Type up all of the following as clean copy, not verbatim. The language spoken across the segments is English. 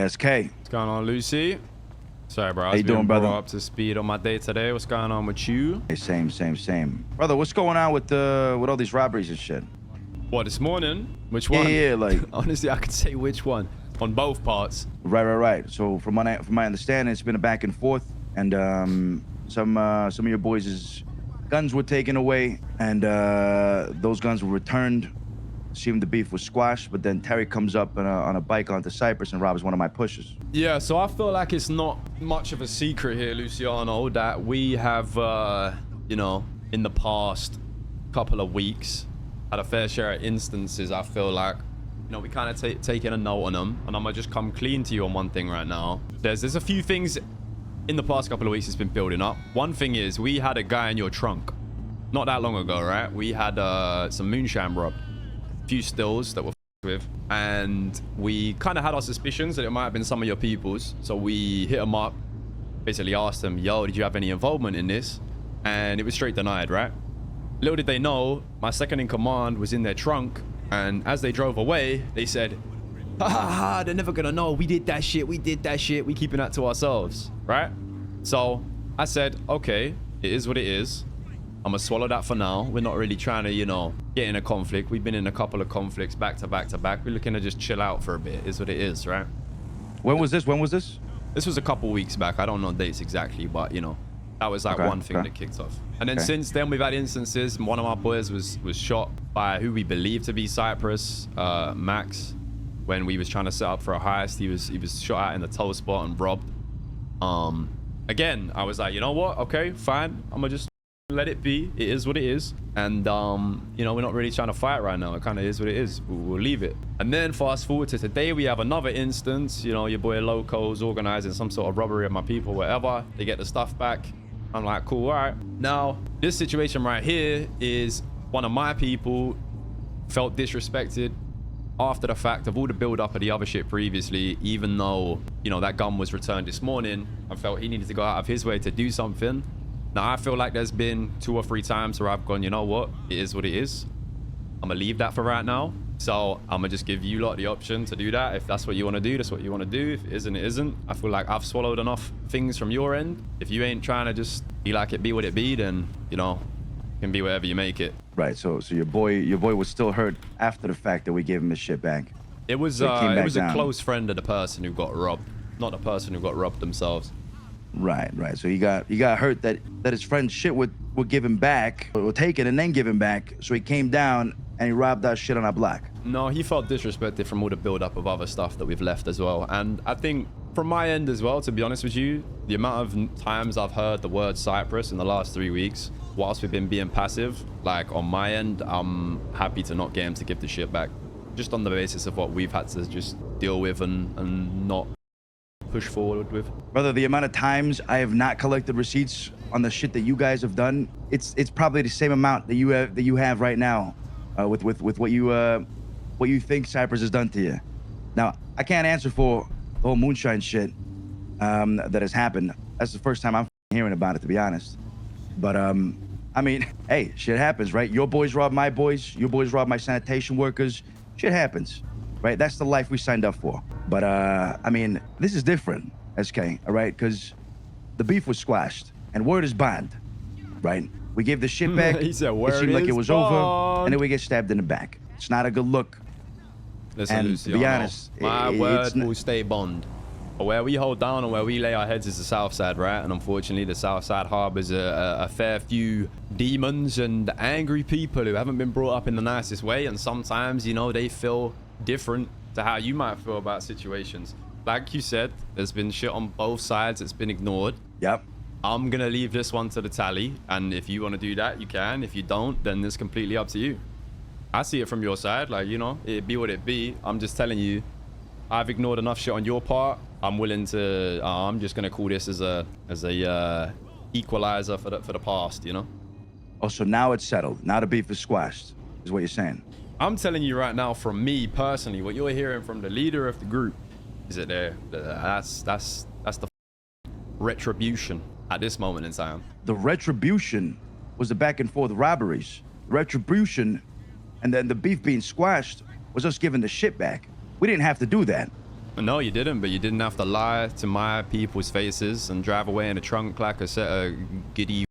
SK. What's going on, Lucy? Sorry, bro. How you doing, brother? Up to speed on my day today. What's going on with you? Hey, same. Brother, what's going on with all these robberies and shit? What, this morning? Which one? Yeah, like... Honestly, I could say which one. On both parts. Right. So from my understanding, it's been a back and forth, and some of your boys' guns were taken away, and those guns were returned. Seemed the beef was squashed, but then Terry comes up on a bike onto Cypress and robs one of my pushers. Yeah, so I feel like it's not much of a secret here, Luciano, that we have, you know, in the past couple of weeks had a fair share of instances. I feel like, you know, we kind of taking a note on them, and I'm gonna just come clean to you on one thing right now. There's a few things in the past couple of weeks that's been building up. One thing is we had a guy in your trunk not that long ago, right? We had some moonshine robbed. Few stills that were with, and we kind of had our suspicions that it might have been some of your peoples, so we hit them up, basically asked them, yo, did you have any involvement in this? And it was straight denied, right? Little did they know, my second in command was in their trunk, and as they drove away, they said, ha, they're never gonna know we did that shit, we keeping that to ourselves, right? So I said, okay, it is what it is. I'm gonna swallow that for now. We're not really trying to, you know, get in a conflict. We've been in a couple of conflicts back to back. We're looking to just chill out for a bit, is what it is, right? When was this? This was a couple weeks back. I don't know dates exactly, but, you know, that was like one thing that kicked off. And then since then, we've had instances. One of our boys was shot by who we believe to be Cypress, Max, when we was trying to set up for a heist. He was shot at in the toe spot and robbed. Again, I was like, you know what? Okay, fine. I'm gonna just let it be. It is what it is. And you know, we're not really trying to fight right now. It kind of is what it is. We'll leave it. And then fast forward to today, we have another instance. You know, your boy Loco's organizing some sort of robbery of my people, whatever. They get the stuff back. I'm like, cool, all right. Now this situation right here is one of my people felt disrespected after the fact of all the build up of the other shit previously. Even though, you know, that gun was returned this morning, I felt he needed to go out of his way to do something. Now, I feel like there's been 2 or 3 times where I've gone, you know what? It is what it is. I'm going to leave that for right now. So I'm going to just give you lot the option to do that. If that's what you want to do, that's what you want to do. If it isn't, it isn't. I feel like I've swallowed enough things from your end. If you ain't trying to just be like it be what it be, then, you know, it can be whatever you make it. Right. So your boy was still hurt after the fact that we gave him his shit back. It was a close friend of the person who got robbed, not the person who got robbed themselves. Right. So he got hurt that his friend's shit would give him back, or take it and then give him back. So he came down and he robbed that shit on our block. No, he felt disrespected from all the build up of other stuff that we've left as well. And I think from my end as well, to be honest with you, the amount of times I've heard the word Cypress in the last 3 weeks, whilst we've been being passive, like on my end, I'm happy to not get him to give the shit back, just on the basis of what we've had to just deal with and not push forward with. Brother, the amount of times I have not collected receipts on the shit that you guys have done, it's probably the same amount that you have right now, with what you think Cypress has done to you. Now, I can't answer for the whole moonshine shit that has happened. That's the first time I'm hearing about it, to be honest. But I mean, hey, shit happens, right? Your boys rob my boys, your boys rob my sanitation workers. Shit happens, right? That's the life we signed up for. But I mean, this is different, SK, all right? Because the beef was squashed and word is bond, right? We gave the shit back. He said, it seemed like it was over, and then we get stabbed in the back. It's not a good look. Listen, and Luciano, to be honest, my word will stay bond. But where we hold down and where we lay our heads is the south side, right? And unfortunately, the south side harbors a fair few demons and angry people who haven't been brought up in the nicest way. And sometimes, you know, they feel different to how you might feel about situations. Like you said, there's been shit on both sides. It's been ignored. Yep. I'm going to leave this one to the tally. And if you want to do that, you can. If you don't, then it's completely up to you. I see it from your side. Like, you know, it be what it be. I'm just telling you, I've ignored enough shit on your part. I'm willing to, I'm just going to call this as a equalizer for the past, you know? Oh, so now it's settled. Now the beef is squashed, is what you're saying. I'm telling you right now, from me personally, what you're hearing from the leader of the group is that that's the retribution at this moment in time. The retribution was the back and forth robberies. Retribution, and then the beef being squashed was us giving the shit back. We didn't have to do that. No, you didn't, but you didn't have to lie to my people's faces and drive away in a trunk like a set of giddy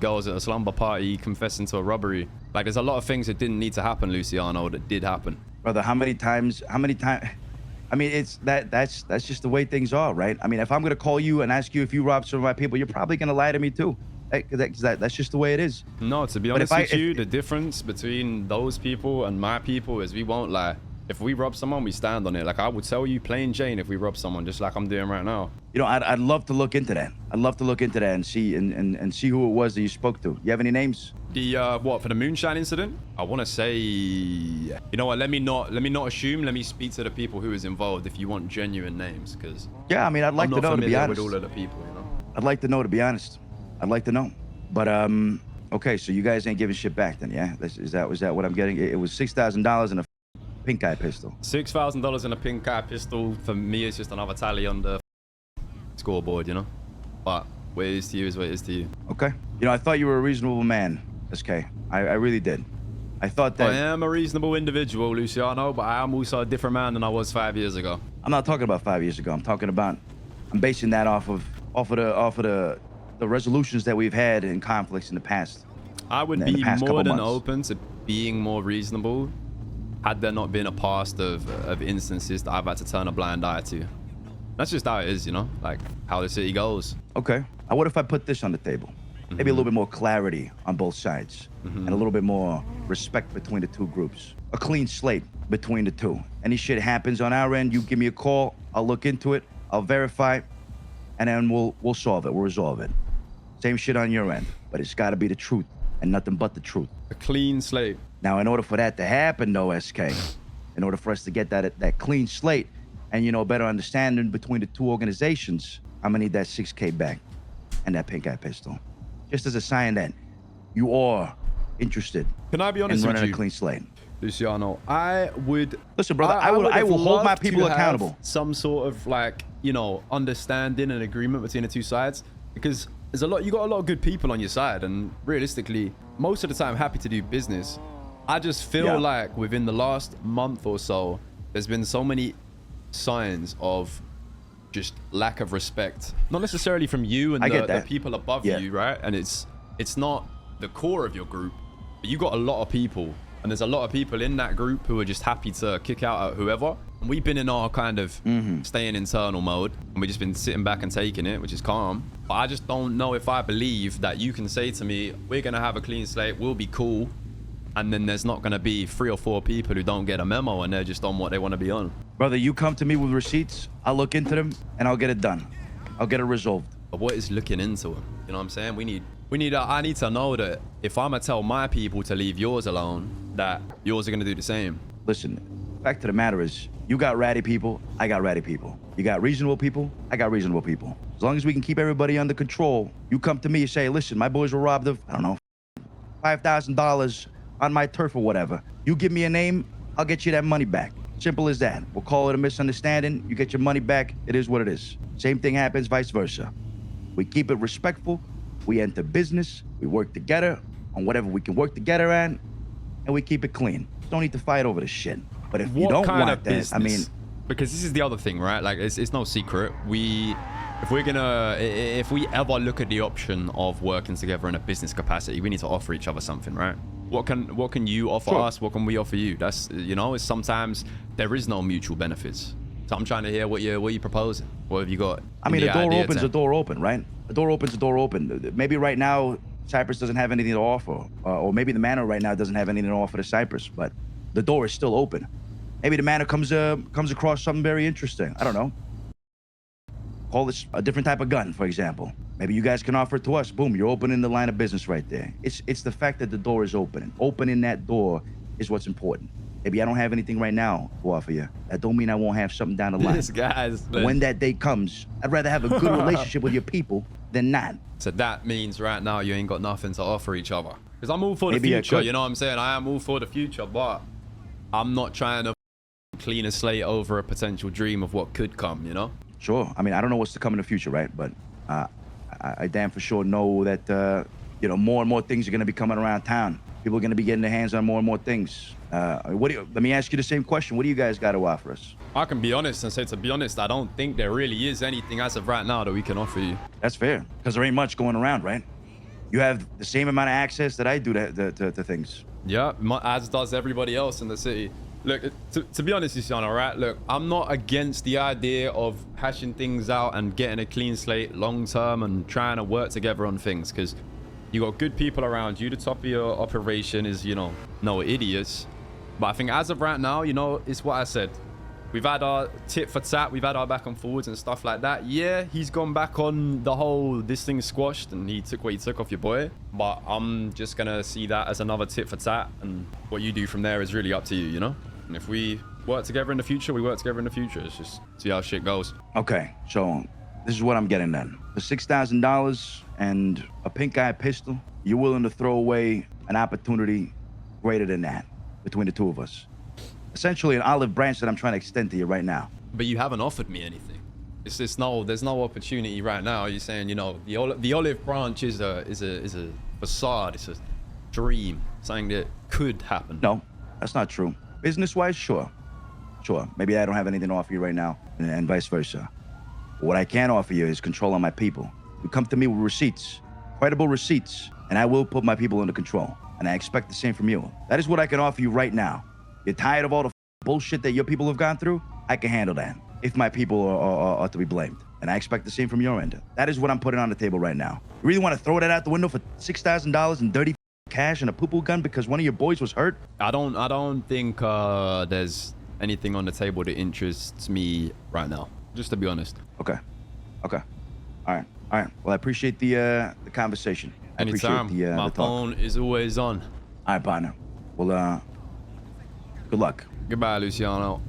girls at a slumber party confessing to a robbery. Like, there's a lot of things that didn't need to happen, Luciano, that did happen. Brother, how many times? I mean, it's that's just the way things are, right? I mean, if I'm gonna call you and ask you if you robbed some of my people, you're probably gonna lie to me too. That's just the way it is. No, to be honest with you, the difference between those people and my people is we won't lie. If we rob someone, we stand on it. Like, I would tell you plain Jane if we rob someone, just like I'm doing right now. You know, I'd love to look into that. I'd love to look into that and see and see who it was that you spoke to. You have any names? The what, for the moonshine incident? I want to say, you know what? Let me not assume. Let me speak to the people who was involved if you want genuine names, because yeah, I mean, I'd like to know, to be honest. With all of the people, you know. I'd like to know, to be honest. I'd like to know. But okay, so you guys ain't giving shit back then, yeah? Was that what I'm getting? It was $6,000 and a pink eye pistol. $6,000 and a pink eye pistol for me is just another tally on the scoreboard, you know. But what it is to you is what it is to you. Okay. You know, I thought you were a reasonable man, SK. I really did. I thought that... I am a reasonable individual, Luciano, but I am also a different man than I was 5 years ago. I'm not talking about 5 years ago. I'm talking about... I'm basing that off of the resolutions that we've had in conflicts in the past. I would be more than open to being more reasonable had there not been a past of instances that I've had to turn a blind eye to. That's just how it is, you know, like how the city goes. Okay. Now, what if I put this on the table? Maybe a little bit more clarity on both sides and a little bit more respect between the two groups. A clean slate between the two. Any shit happens on our end, you give me a call, I'll look into it, I'll verify, and then we'll solve it, we'll resolve it. Same shit on your end, but it's gotta be the truth and nothing but the truth. A clean slate. Now, in order for that to happen, though, SK, in order for us to get that clean slate and, you know, a better understanding between the two organizations, I'm gonna need that 6K back and that pink eye pistol. Just as a sign that you are interested. Can I be honest in with running you, a clean slate? Listen, brother, I will hold my people accountable. Some sort of, like, you know, understanding and agreement between the two sides, because there's you got a lot of good people on your side, and realistically, most of the time, happy to do business. I just feel like within the last month or so, there's been so many signs of just lack of respect, not necessarily from you and the people above you, right? And it's not the core of your group, but you got a lot of people, and there's a lot of people in that group who are just happy to kick out at whoever. And we've been in our kind of staying internal mode, and we've just been sitting back and taking it, which is calm. But I just don't know if I believe that you can say to me, we're gonna have a clean slate, we'll be cool, and then there's not gonna be 3 or 4 people who don't get a memo and they're just on what they want to be on. Brother, you come to me with receipts, I'll look into them and I'll get it done. I'll get it resolved. But what is looking into them? You know what I'm saying? I need to know that if I'm gonna tell my people to leave yours alone, that yours are gonna do the same. Listen, fact of the matter is, you got ratty people, I got ratty people. You got reasonable people, I got reasonable people. As long as we can keep everybody under control, you come to me and say, listen, my boys were robbed of, I don't know, $5,000 on my turf or whatever. You give me a name, I'll get you that money back. Simple as that. We'll call it a misunderstanding. You get your money back. It is what it is. Same thing happens, vice versa. We keep it respectful. We enter business. We work together on whatever we can work together on, and we keep it clean. Don't need to fight over this shit. But if you don't want that, I mean, because this is the other thing, right? Like, it's no secret. If we ever look at the option of working together in a business capacity, we need to offer each other something, right? What can you offer us? What can we offer you? That's, you know, it's sometimes there is no mutual benefits. So I'm trying to hear what you're proposing. What have you got? I mean, a door opens a door open, right? A door opens a door open. Maybe right now Cypress doesn't have anything to offer, or maybe the Manor right now doesn't have anything to offer to Cypress, but the door is still open. Maybe the Manor comes across something very interesting. I don't know. Call this a different type of gun, for example. Maybe you guys can offer it to us. Boom, you're opening the line of business right there. It's the fact that the door is open. Opening that door is what's important. Maybe I don't have anything right now to offer you. That don't mean I won't have something down the line. This guy's... When that day comes, I'd rather have a good relationship with your people than not. So that means right now you ain't got nothing to offer each other. Because I'm all for the future, you know what I'm saying? I am all for the future, but I'm not trying to clean a slate over a potential dream of what could come, you know? Sure. I mean, I don't know what's to come in the future, right? But I damn for sure know that, you know, more and more things are going to be coming around town. People are going to be getting their hands on more and more things. Let me ask you the same question. What do you guys got to offer us? I can be honest and say, to be honest, I don't think there really is anything as of right now that we can offer you. That's fair, because there ain't much going around, right? You have the same amount of access that I do to things. Yeah, as does everybody else in the city. Look, to be honest, Luciano, right? Look, I'm not against the idea of hashing things out and getting a clean slate long term and trying to work together on things, because you got good people around you. The top of your operation is, you know, no idiots. But I think as of right now, you know, it's what I said. We've had our tit for tat. We've had our back and forwards and stuff like that. Yeah, he's gone back on the whole, this thing's squashed, and he took what he took off your boy. But I'm just going to see that as another tit for tat. And what you do from there is really up to you, you know? And if we work together in the future, we work together in the future. It's just see how shit goes. Okay, so this is what I'm getting then. For $6,000 and a pink eye pistol, you're willing to throw away an opportunity greater than that between the two of us. Essentially an olive branch that I'm trying to extend to you right now. But you haven't offered me anything. It's just there's no opportunity right now. You're saying, you know, the olive branch is a facade. It's a dream, something that could happen. No, that's not true. Business-wise, sure. Maybe I don't have anything to offer you right now, and vice versa. But what I can offer you is control on my people. You come to me with receipts, credible receipts, and I will put my people under control. And I expect the same from you. That is what I can offer you right now. You're tired of all the bullshit that your people have gone through? I can handle that, if my people are to be blamed. And I expect the same from your end. That is what I'm putting on the table right now. You really want to throw that out the window for $6,000 in dirty cash and a poo-poo gun because one of your boys was hurt? I don't think there's anything on the table that interests me right now, just to be honest. Okay. All right. Well, I appreciate the conversation. Anytime. My phone is always on. All right, partner. Well, good luck. Goodbye, Luciano.